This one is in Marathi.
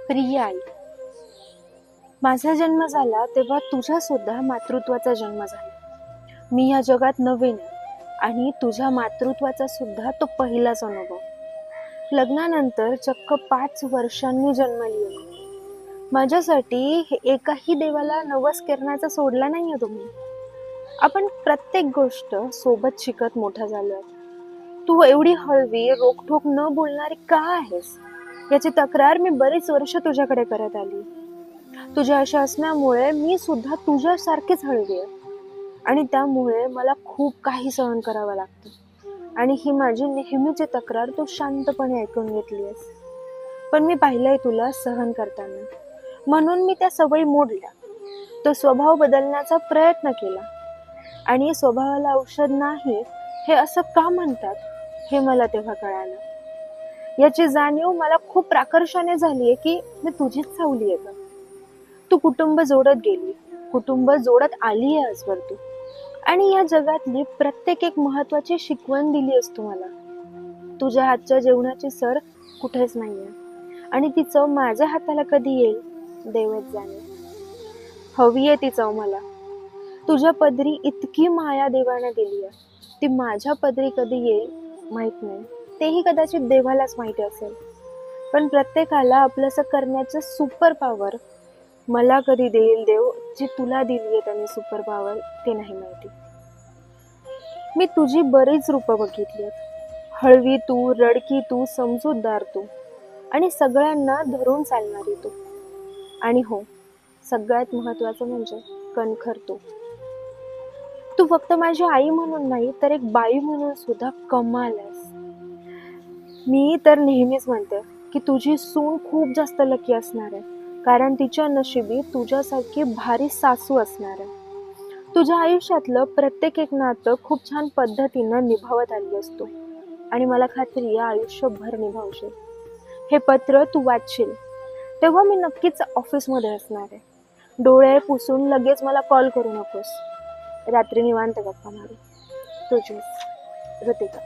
प्रिय आई, माझा जन्म झाला तेव्हा तुझ्या सुद्धा मातृत्वाचा जन्म झाला. मी या जगात नवीन आणि तुझ्या मातृत्वाचा सुद्धा तो पहिलाच अनुभव. लग्नानंतर चक्क 5 वर्षांनी जन्मली. माझ्यासाठी एकाही देवाला नवस करण्याचा सोडला नाहीये तुम्ही. आपण प्रत्येक गोष्ट सोबत शिकत मोठा झालोय. तू एवढी हळवी रोखठोक न बोलणारी का आहेस याची तक्रार मी बरीच वर्ष तुझ्याकडे करत आली. तुझ्या अशा असण्यामुळे मी सुद्धा तुझ्यासारखीच हळवी आहे आणि त्यामुळे मला खूप काही सहन करावं लागतं. आणि ही माझी नेहमीची तक्रार तू शांतपणे ऐकून घेतलीस. पण मी पाहिलंय तुला सहन करताना, म्हणून मी त्या सवयी मोडल्या. तो स्वभाव बदलण्याचा प्रयत्न केला. आणि स्वभावाला औषध नाही हे असं का म्हणतात हे मला तेव्हा कळालं. याची जाणीव मला खूप प्राकर्षाने झालीये की मी तुझीच सावली आहे. तू कुटुंब जोडत गेली, कुटुंब जोडत आली आहे आजवर तू. आणि या जगातली प्रत्येक एक महत्वाची शिकवण दिली आहेस तू मला. तुझ्या हातच्या जेवणाची सर कुठेच नाहीये आणि ती चव माझ्या हाताला कधी येईल देवच जाणे. हवी आहे ती चव मला. तुझ्या पदरी इतकी माया देवाने दिली आहे, ती माझ्या पदरी कधी येईल माहित नाही. तेही कदाचित देवालाच माहिती असेल. पण प्रत्येकाला आपलंसं करण्याचं सुपर पॉवर मला कधी देईल देव, जी तुला दिली आहे त्याने सुपर पॉवर, ते नाही माहिती. मी तुझी बरीच रूपं बघितली आहेत. हळवी तू, रडकी तू, समजूतदार तू आणि सगळ्यांना धरून चालणारी तू. आणि हो, सगळ्यात महत्वाचं म्हणजे कणखर तू. तू फक्त माझी आई म्हणून नाही तर एक बाई म्हणून सुद्धा कमाल आहेस. मी तर नेहमीच म्हणते की तुझी सून खूप जास्त लकी असणार आहे, कारण तिच्या नशिबी तुझ्यासारखी भारी सासू असणार आहे. तुझ्या आयुष्यातलं प्रत्येक एक नातं खूप छान पद्धतीनं निभावत आली असतो आणि मला खात्री आहे आयुष्यभर निभावशील. हे पत्र तू वाचशील तेव्हा मी नक्कीच ऑफिसमध्ये असणार आहे. डोळे पुसून लगेच मला कॉल करू नकोस. रात्री निवांत गप्पा मारू. तुझीच ऋतिका.